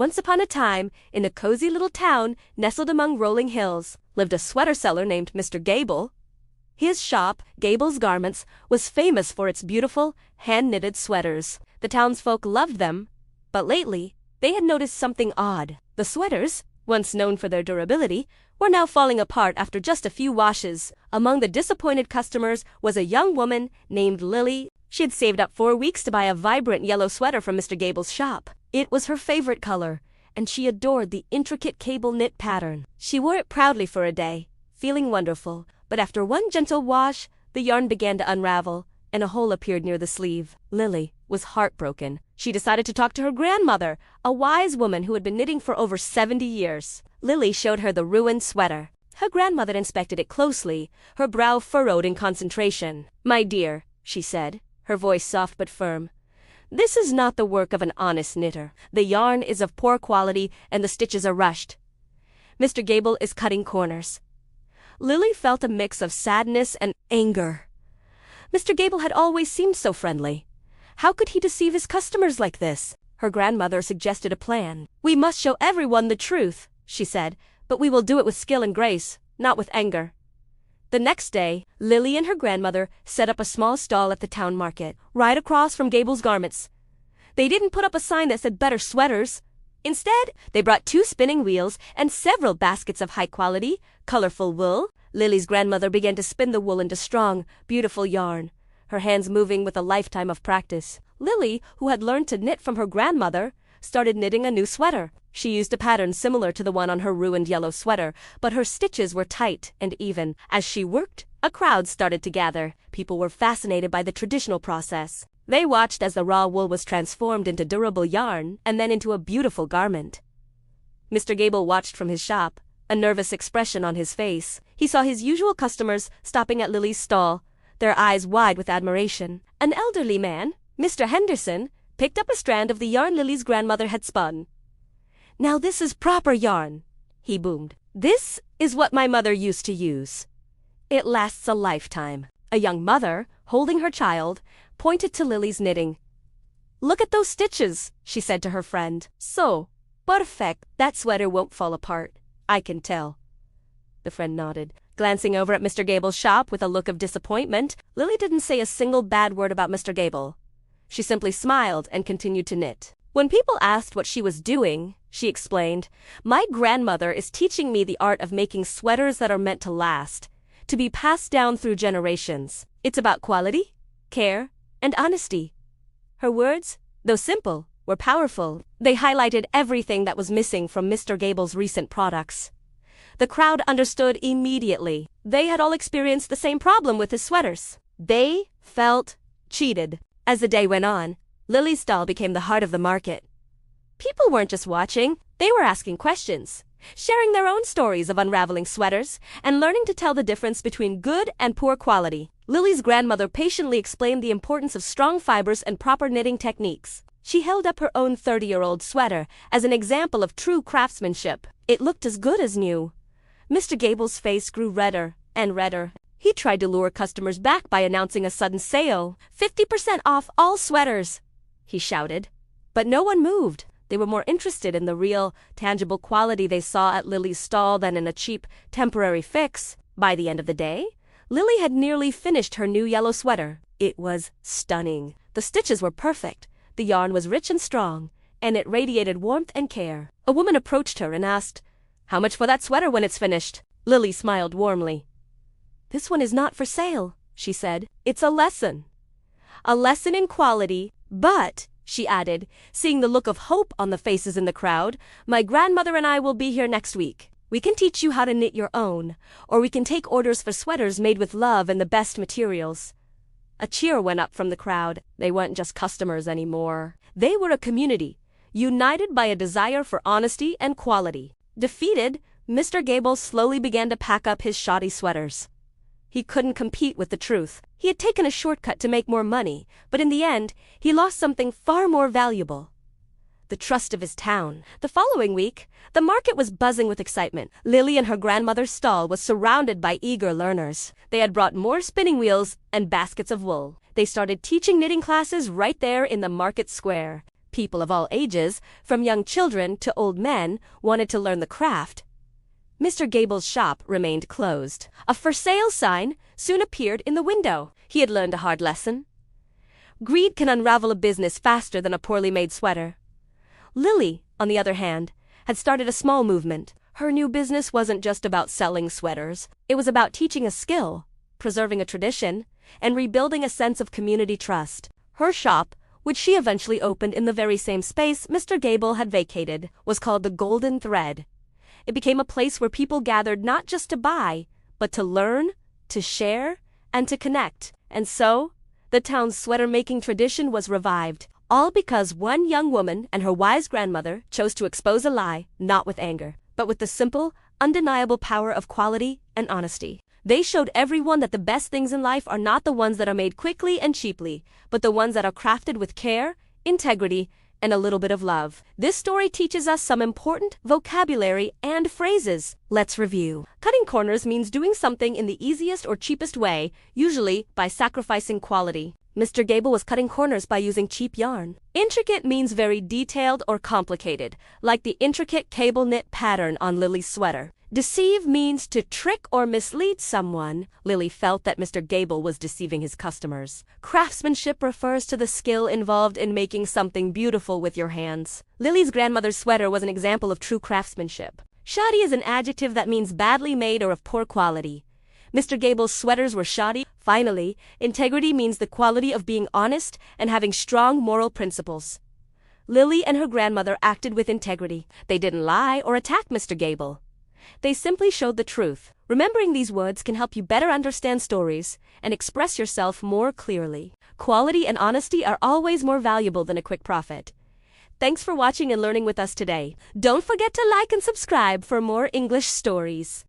Once upon a time, in a cozy little town nestled among rolling hills, lived a sweater seller named Mr. Gable. His shop, Gable's Garments, was famous for its beautiful, hand-knitted sweaters. The townsfolk loved them, but lately, they had noticed something odd. The sweaters, once known for their durability, were now falling apart after just a few washes. Among the disappointed customers was a young woman named Lily. She had saved up 4 weeks to buy a vibrant yellow sweater from Mr. Gable's shop. It was her favorite color, and she adored the intricate cable knit pattern. She wore it proudly for a day, feeling wonderful, but after one gentle wash, the yarn began to unravel, and a hole appeared near the sleeve. Lily was heartbroken. She decided to talk to her grandmother, a wise woman who had been knitting for over 70 years. Lily showed her the ruined sweater. Her grandmother inspected it closely, her brow furrowed in concentration. "My dear," she said, her voice soft but firm, "this is not the work of an honest knitter. The yarn is of poor quality and the stitches are rushed. Mr. Gable is cutting corners." Lily felt a mix of sadness and anger. Mr. Gable had always seemed so friendly. How could he deceive his customers like this? Her grandmother suggested a plan. "We must show everyone the truth," she said, "but we will do it with skill and grace, not with anger." The next day, Lily and her grandmother set up a small stall at the town market, right across from Gable's Garments. They didn't put up a sign that said better sweaters. Instead, they brought 2 spinning wheels and several baskets of high-quality, colorful wool. Lily's grandmother began to spin the wool into strong, beautiful yarn, her hands moving with a lifetime of practice. Lily, who had learned to knit from her grandmother, started knitting a new sweater. She used a pattern similar to the one on her ruined yellow sweater, but her stitches were tight and even. As she worked, a crowd started to gather. People were fascinated by the traditional process. They watched as the raw wool was transformed into durable yarn and then into a beautiful garment. Mr. Gable watched from his shop, a nervous expression on his face. He saw his usual customers stopping at Lily's stall, their eyes wide with admiration. An elderly man, Mr. Henderson, picked up a strand of the yarn Lily's grandmother had spun. "Now this is proper yarn," he boomed. "This is what my mother used to use. It lasts a lifetime." A young mother, holding her child, pointed to Lily's knitting. "Look at those stitches," she said to her friend. "So perfect. That sweater won't fall apart, I can tell." The friend nodded, glancing over at Mr. Gable's shop with a look of disappointment. Lily didn't say a single bad word about Mr. Gable. She simply smiled and continued to knit. When people asked what she was doing, she explained, "My grandmother is teaching me the art of making sweaters that are meant to last, to be passed down through generations. It's about quality, care, and honesty." Her words, though simple, were powerful. They highlighted everything that was missing from Mr. Gable's recent products. The crowd understood immediately. They had all experienced the same problem with his sweaters. They felt cheated. As the day went on, Lily's stall became the heart of the market. People weren't just watching, they were asking questions, sharing their own stories of unraveling sweaters, and learning to tell the difference between good and poor quality. Lily's grandmother patiently explained the importance of strong fibers and proper knitting techniques. She held up her own 30-year-old sweater as an example of true craftsmanship. It looked as good as new. Mr. Gable's face grew redder and redder. He tried to lure customers back by announcing a sudden sale. 50% off all sweaters, he shouted. But no one moved. They were more interested in the real, tangible quality they saw at Lily's stall than in a cheap, temporary fix. By the end of the day, Lily had nearly finished her new yellow sweater. It was stunning. The stitches were perfect, the yarn was rich and strong, and it radiated warmth and care. A woman approached her and asked, "How much for that sweater when it's finished?" Lily smiled warmly. "This one is not for sale," she said. "It's a lesson. A lesson in quality, but," she added, seeing the look of hope on the faces in the crowd, "my grandmother and I will be here next week. We can teach you how to knit your own, or we can take orders for sweaters made with love and the best materials." A cheer went up from the crowd. They weren't just customers anymore. They were a community, united by a desire for honesty and quality. Defeated, Mr. Gable slowly began to pack up his shoddy sweaters. He couldn't compete with the truth. He had taken a shortcut to make more money, but in the end, he lost something far more valuable: the trust of his town. The following week, the market was buzzing with excitement. Lily and her grandmother's stall was surrounded by eager learners. They had brought more spinning wheels and baskets of wool. They started teaching knitting classes right there in the market square. People of all ages, from young children to old men, wanted to learn the craft. Mr. Gable's shop remained closed. A for sale sign soon appeared in the window. He had learned a hard lesson. Greed can unravel a business faster than a poorly made sweater. Lily, on the other hand, had started a small movement. Her new business wasn't just about selling sweaters. It was about teaching a skill, preserving a tradition, and rebuilding a sense of community trust. Her shop, which she eventually opened in the very same space Mr. Gable had vacated, was called the Golden Thread. It became a place where people gathered not just to buy, but to learn, to share, and to connect. And so, the town's sweater-making tradition was revived, all because one young woman and her wise grandmother chose to expose a lie, not with anger, but with the simple, undeniable power of quality and honesty. They showed everyone that the best things in life are not the ones that are made quickly and cheaply, but the ones that are crafted with care, integrity, and a little bit of love. This story teaches us some important vocabulary and phrases. Let's review. Cutting corners means doing something in the easiest or cheapest way, usually by sacrificing quality. Mr. Gable was cutting corners by using cheap yarn. Intricate means very detailed or complicated, like the intricate cable knit pattern on Lily's sweater. Deceive means to trick or mislead someone. Lily felt that Mr. Gable was deceiving his customers. Craftsmanship refers to the skill involved in making something beautiful with your hands. Lily's grandmother's sweater was an example of true craftsmanship. Shoddy is an adjective that means badly made or of poor quality. Mr. Gable's sweaters were shoddy. Finally, integrity means the quality of being honest and having strong moral principles. Lily and her grandmother acted with integrity. They didn't lie or attack Mr. Gable. They simply showed the truth. Remembering these words can help you better understand stories and express yourself more clearly. Quality and honesty are always more valuable than a quick profit. Thanks for watching and learning with us today. Don't forget to like and subscribe for more English stories.